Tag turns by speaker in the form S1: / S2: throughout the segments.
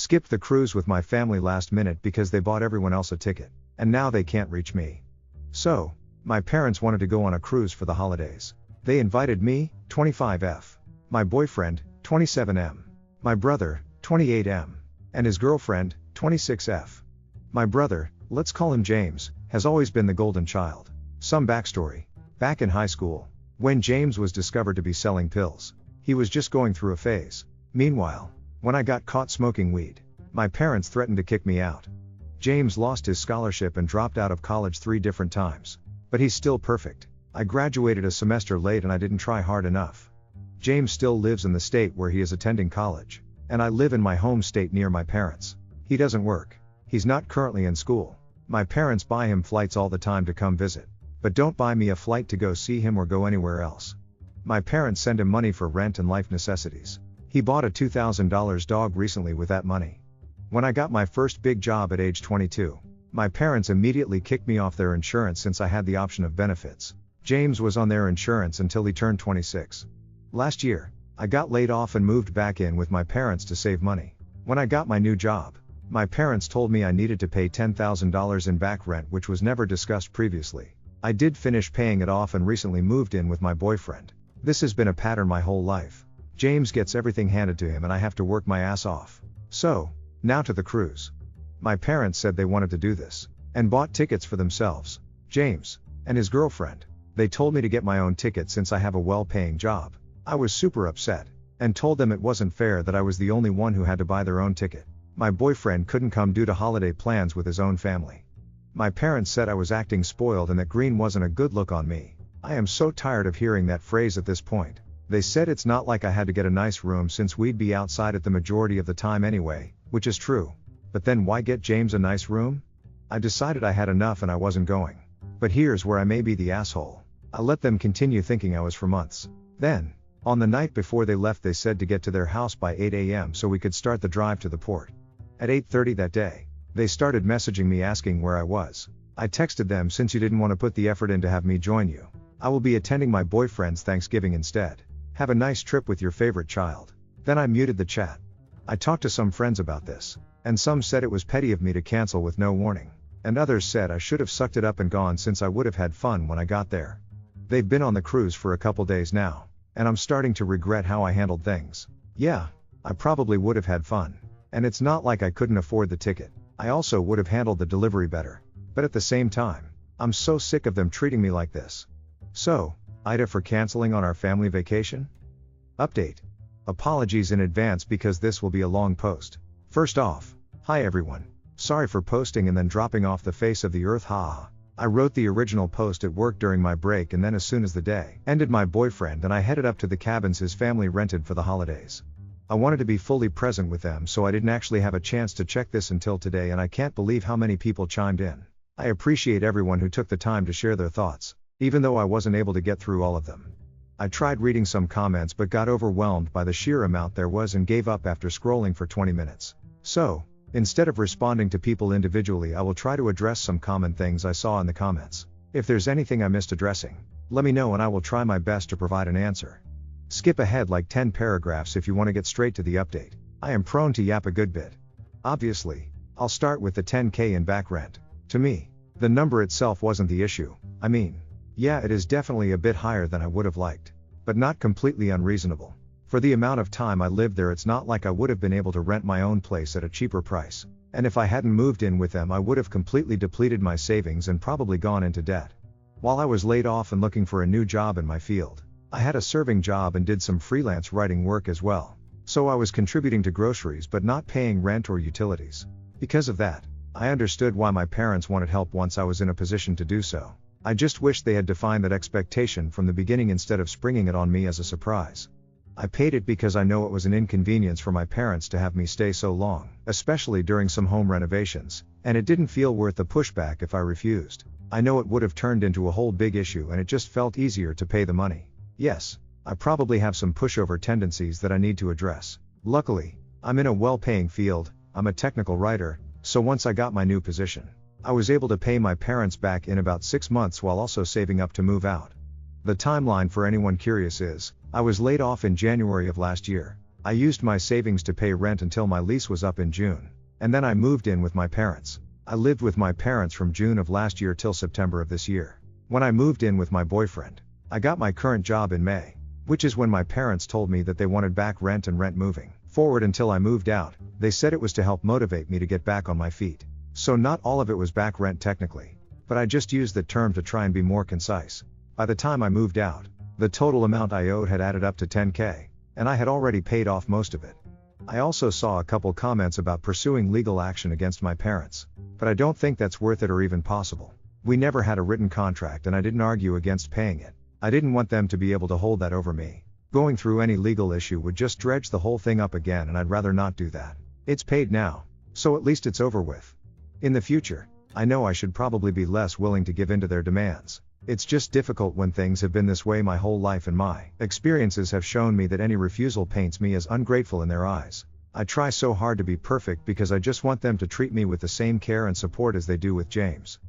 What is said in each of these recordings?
S1: Skipped the cruise with my family last minute because they bought everyone else a ticket, and now they can't reach me. So, my parents wanted to go on a cruise for the holidays. They invited me, 25F, my boyfriend, 27M, my brother, 28M, and his girlfriend, 26F. My brother, let's call him James, has always been the golden child. Some backstory. Back in high school, when James was discovered to be selling pills, he was just going through a phase. Meanwhile, when I got caught smoking weed, my parents threatened to kick me out. James lost his scholarship and dropped out of college 3 different times. But he's still perfect. I graduated a semester late and I didn't try hard enough. James still lives in the state where he is attending college, and I live in my home state near my parents. He doesn't work. He's not currently in school. My parents buy him flights all the time to come visit, but don't buy me a flight to go see him or go anywhere else. My parents send him money for rent and life necessities. He bought a $2,000 dog recently with that money. When I got my first big job at age 22, my parents immediately kicked me off their insurance since I had the option of benefits. James was on their insurance until he turned 26. Last year, I got laid off and moved back in with my parents to save money. When I got my new job, my parents told me I needed to pay $10,000 in back rent, which was never discussed previously. I did finish paying it off and recently moved in with my boyfriend. This has been a pattern my whole life. James gets everything handed to him and I have to work my ass off. So, now to the cruise. My parents said they wanted to do this, and bought tickets for themselves, James, and his girlfriend. They told me to get my own ticket since I have a well-paying job. I was super upset, and told them it wasn't fair that I was the only one who had to buy their own ticket. My boyfriend couldn't come due to holiday plans with his own family. My parents said I was acting spoiled and that green wasn't a good look on me. I am so tired of hearing that phrase at this point. They said it's not like I had to get a nice room since we'd be outside it the majority of the time anyway, which is true. But then why get James a nice room? I decided I had enough and I wasn't going. But here's where I may be the asshole. I let them continue thinking I was for months. Then, on the night before they left, they said to get to their house by 8 a.m. so we could start the drive to the port. At 8:30 that day, they started messaging me asking where I was. I texted them, since you didn't want to put the effort in to have me join you, I will be attending my boyfriend's Thanksgiving instead. Have a nice trip with your favorite child. Then I muted the chat. I talked to some friends about this, and some said it was petty of me to cancel with no warning, and others said I should have sucked it up and gone since I would have had fun when I got there. They've been on the cruise for a couple days now, and I'm starting to regret how I handled things. Yeah, I probably would have had fun, and it's not like I couldn't afford the ticket. I also would have handled the delivery better, but at the same time, I'm so sick of them treating me like this. So, aita for canceling on our family vacation? Update. Apologies in advance because this will be a long post. First off, hi everyone. Sorry for posting and then dropping off the face of the earth, haha. I wrote the original post at work during my break, and then as soon as the day ended, my boyfriend and I headed up to the cabins his family rented for the holidays. I wanted to be fully present with them, so I didn't actually have a chance to check this until today, and I can't believe how many people chimed in. I appreciate everyone who took the time to share their thoughts, even though I wasn't able to get through all of them. I tried reading some comments but got overwhelmed by the sheer amount there was and gave up after scrolling for 20 minutes. So, instead of responding to people individually, I will try to address some common things I saw in the comments. If there's anything I missed addressing, let me know and I will try my best to provide an answer. Skip ahead like 10 paragraphs if you want to get straight to the update. I am prone to yap a good bit. Obviously, I'll start with the 10K in back rent. To me, the number itself wasn't the issue. I mean, yeah, it is definitely a bit higher than I would have liked, but not completely unreasonable. For the amount of time I lived there, it's not like I would have been able to rent my own place at a cheaper price, and if I hadn't moved in with them I would have completely depleted my savings and probably gone into debt. While I was laid off and looking for a new job in my field, I had a serving job and did some freelance writing work as well, so I was contributing to groceries but not paying rent or utilities. Because of that, I understood why my parents wanted help once I was in a position to do so. I just wished they had defined that expectation from the beginning instead of springing it on me as a surprise. I paid it because I know it was an inconvenience for my parents to have me stay so long, especially during some home renovations, and it didn't feel worth the pushback if I refused. I know it would have turned into a whole big issue, and it just felt easier to pay the money. Yes, I probably have some pushover tendencies that I need to address. Luckily, I'm in a well-paying field. I'm a technical writer, so once I got my new position, I was able to pay my parents back in about 6 months while also saving up to move out. The timeline for anyone curious is, I was laid off in January of last year. I used my savings to pay rent until my lease was up in June. And then I moved in with my parents. I lived with my parents from June of last year till September of this year. When I moved in with my boyfriend, I got my current job in May, which is when my parents told me that they wanted back rent and rent moving forward until I moved out. They said it was to help motivate me to get back on my feet. So not all of it was back rent technically, but I just used that term to try and be more concise. By the time I moved out, the total amount I owed had added up to $10,000, and I had already paid off most of it. I also saw a couple comments about pursuing legal action against my parents, but I don't think that's worth it or even possible. We never had a written contract and I didn't argue against paying it. I didn't want them to be able to hold that over me. Going through any legal issue would just dredge the whole thing up again, and I'd rather not do that. It's paid now, so at least it's over with. In the future, I know I should probably be less willing to give in to their demands. It's just difficult when things have been this way my whole life, and my experiences have shown me that any refusal paints me as ungrateful in their eyes. I try so hard to be perfect because I just want them to treat me with the same care and support as they do with James.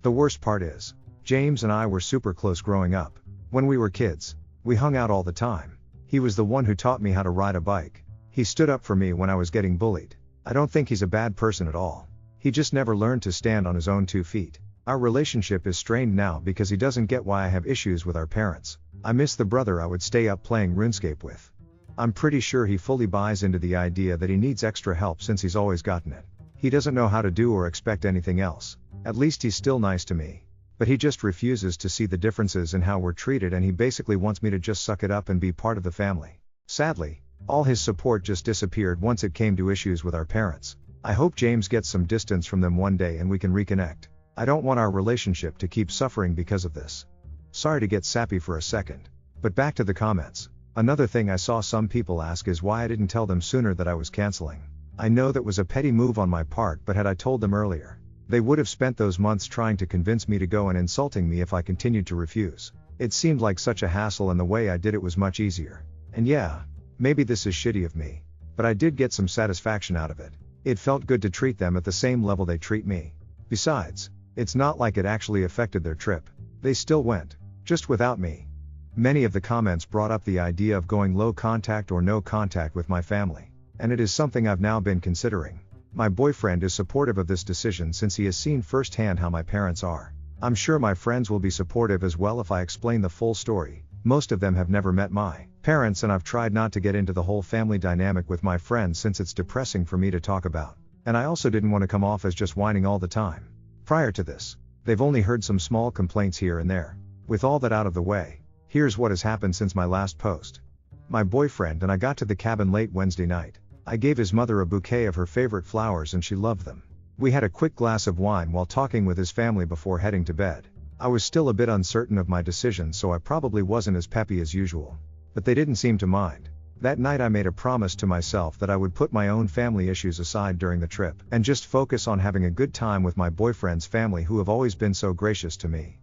S1: The worst part is, James and I were super close growing up. When we were kids, we hung out all the time. He was the one who taught me how to ride a bike. He stood up for me when I was getting bullied. I don't think he's a bad person at all. He just never learned to stand on his own 2 feet. Our relationship is strained now because he doesn't get why I have issues with our parents. I miss the brother I would stay up playing RuneScape with. I'm pretty sure he fully buys into the idea that he needs extra help since he's always gotten it. He doesn't know how to do or expect anything else. At least he's still nice to me. But he just refuses to see the differences in how we're treated, and he basically wants me to just suck it up and be part of the family. Sadly, all his support just disappeared once it came to issues with our parents. I hope James gets some distance from them one day and we can reconnect. I don't want our relationship to keep suffering because of this. Sorry to get sappy for a second. But back to the comments. Another thing I saw some people ask is why I didn't tell them sooner that I was canceling. I know that was a petty move on my part, but had I told them earlier, they would have spent those months trying to convince me to go and insulting me if I continued to refuse. It seemed like such a hassle, and the way I did it was much easier. And yeah, maybe this is shitty of me, but I did get some satisfaction out of it. It felt good to treat them at the same level they treat me. Besides, it's not like it actually affected their trip. They still went, just without me. Many of the comments brought up the idea of going low contact or no contact with my family, and it is something I've now been considering. My boyfriend is supportive of this decision since he has seen firsthand how my parents are. I'm sure my friends will be supportive as well if I explain the full story. Most of them have never met my parents, and I've tried not to get into the whole family dynamic with my friends since it's depressing for me to talk about. And I also didn't want to come off as just whining all the time. Prior to this, they've only heard some small complaints here and there. With all that out of the way, here's what has happened since my last post. My boyfriend and I got to the cabin late Wednesday night. I gave his mother a bouquet of her favorite flowers and she loved them. We had a quick glass of wine while talking with his family before heading to bed. I was still a bit uncertain of my decision, so I probably wasn't as peppy as usual. But they didn't seem to mind. That night I made a promise to myself that I would put my own family issues aside during the trip and just focus on having a good time with my boyfriend's family, who have always been so gracious to me.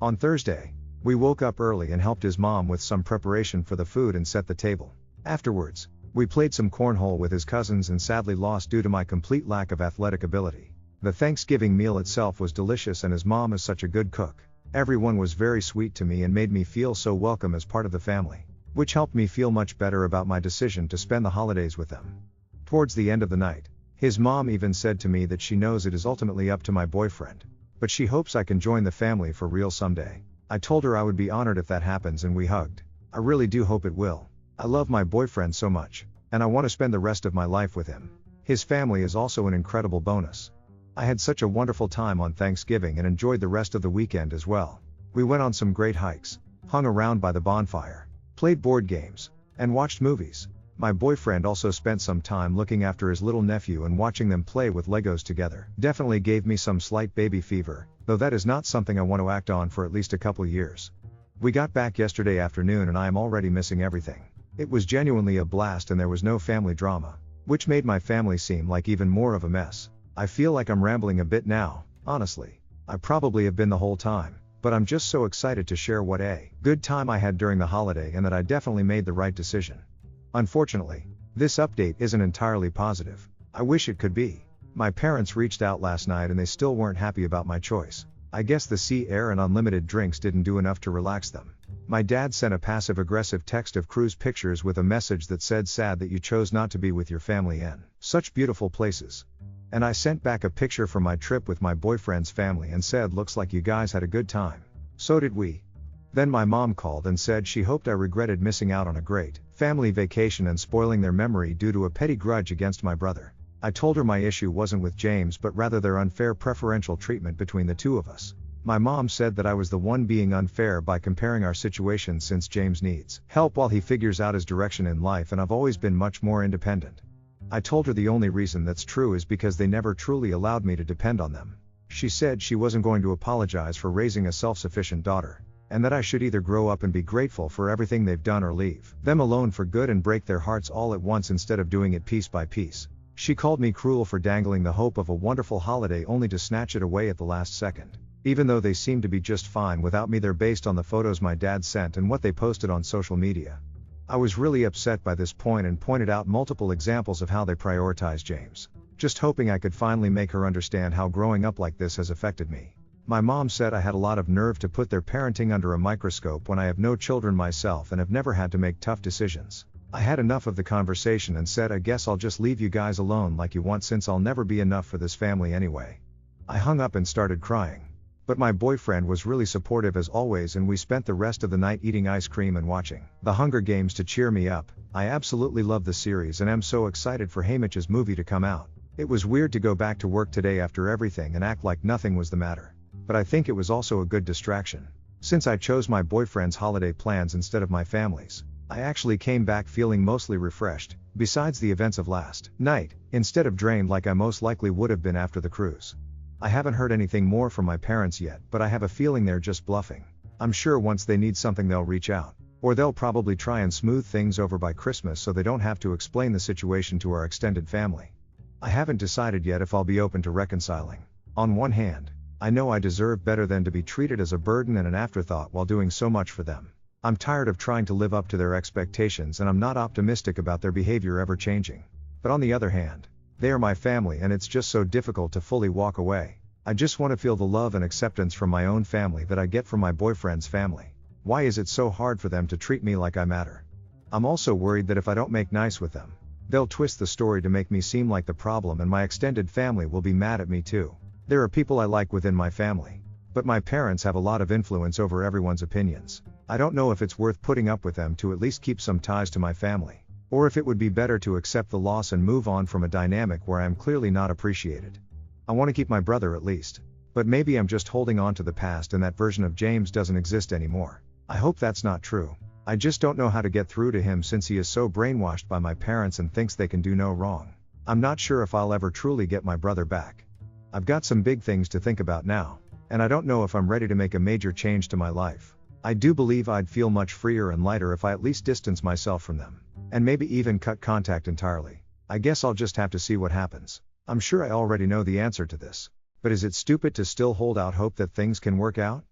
S1: On Thursday, we woke up early and helped his mom with some preparation for the food and set the table. Afterwards, we played some cornhole with his cousins and sadly lost due to my complete lack of athletic ability. The Thanksgiving meal itself was delicious, and his mom is such a good cook. Everyone was very sweet to me and made me feel so welcome as part of the family, which helped me feel much better about my decision to spend the holidays with them. Towards the end of the night, his mom even said to me that she knows it is ultimately up to my boyfriend, but she hopes I can join the family for real someday. I told her I would be honored if that happens, and we hugged. I really do hope it will. I love my boyfriend so much, and I want to spend the rest of my life with him. His family is also an incredible bonus. I had such a wonderful time on Thanksgiving and enjoyed the rest of the weekend as well. We went on some great hikes, hung around by the bonfire, played board games, and watched movies. My boyfriend also spent some time looking after his little nephew and watching them play with Legos together. Definitely gave me some slight baby fever, though that is not something I want to act on for at least a couple years. We got back yesterday afternoon and I am already missing everything. It was genuinely a blast and there was no family drama, which made my family seem like even more of a mess. I feel like I'm rambling a bit now, honestly. I probably have been the whole time, but I'm just so excited to share what a good time I had during the holiday and that I definitely made the right decision. Unfortunately, this update isn't entirely positive. I wish it could be. My parents reached out last night and they still weren't happy about my choice. I guess the sea air and unlimited drinks didn't do enough to relax them. My dad sent a passive-aggressive text of cruise pictures with a message that said sad that you chose not to be with your family in such beautiful places. And I sent back a picture from my trip with my boyfriend's family and said looks like you guys had a good time. So did we. Then my mom called and said she hoped I regretted missing out on a great family vacation and spoiling their memory due to a petty grudge against my brother. I told her my issue wasn't with James but rather their unfair preferential treatment between the two of us. My mom said that I was the one being unfair by comparing our situations since James needs help while he figures out his direction in life and I've always been much more independent. I told her the only reason that's true is because they never truly allowed me to depend on them. She said she wasn't going to apologize for raising a self-sufficient daughter, and that I should either grow up and be grateful for everything they've done or leave them alone for good and break their hearts all at once instead of doing it piece by piece. She called me cruel for dangling the hope of a wonderful holiday only to snatch it away at the last second. Even though they seem to be just fine without me, they're based on the photos my dad sent and what they posted on social media. I was really upset by this point and pointed out multiple examples of how they prioritize James, just hoping I could finally make her understand how growing up like this has affected me. My mom said I had a lot of nerve to put their parenting under a microscope when I have no children myself and have never had to make tough decisions. I had enough of the conversation and said I guess I'll just leave you guys alone like you want since I'll never be enough for this family anyway. I hung up and started crying. But my boyfriend was really supportive as always and we spent the rest of the night eating ice cream and watching The Hunger Games to cheer me up. I absolutely love the series and am so excited for Haymitch's movie to come out. It was weird to go back to work today after everything and act like nothing was the matter. But I think it was also a good distraction. Since I chose my boyfriend's holiday plans instead of my family's, I actually came back feeling mostly refreshed, besides the events of last night, instead of drained like I most likely would have been after the cruise. I haven't heard anything more from my parents yet, but I have a feeling they're just bluffing. I'm sure once they need something they'll reach out. Or they'll probably try and smooth things over by Christmas so they don't have to explain the situation to our extended family. I haven't decided yet if I'll be open to reconciling. On one hand, I know I deserve better than to be treated as a burden and an afterthought while doing so much for them. I'm tired of trying to live up to their expectations and I'm not optimistic about their behavior ever changing. But on the other hand, they are my family and it's just so difficult to fully walk away. I just want to feel the love and acceptance from my own family that I get from my boyfriend's family. Why is it so hard for them to treat me like I matter? I'm also worried that if I don't make nice with them, they'll twist the story to make me seem like the problem and my extended family will be mad at me too. There are people I like within my family, but my parents have a lot of influence over everyone's opinions. I don't know if it's worth putting up with them to at least keep some ties to my family, or if it would be better to accept the loss and move on from a dynamic where I am clearly not appreciated. I want to keep my brother at least, but maybe I'm just holding on to the past and that version of James doesn't exist anymore. I hope that's not true. I just don't know how to get through to him since he is so brainwashed by my parents and thinks they can do no wrong. I'm not sure if I'll ever truly get my brother back. I've got some big things to think about now, and I don't know if I'm ready to make a major change to my life. I do believe I'd feel much freer and lighter if I at least distance myself from them, and maybe even cut contact entirely. I guess I'll just have to see what happens. I'm sure I already know the answer to this, but is it stupid to still hold out hope that things can work out?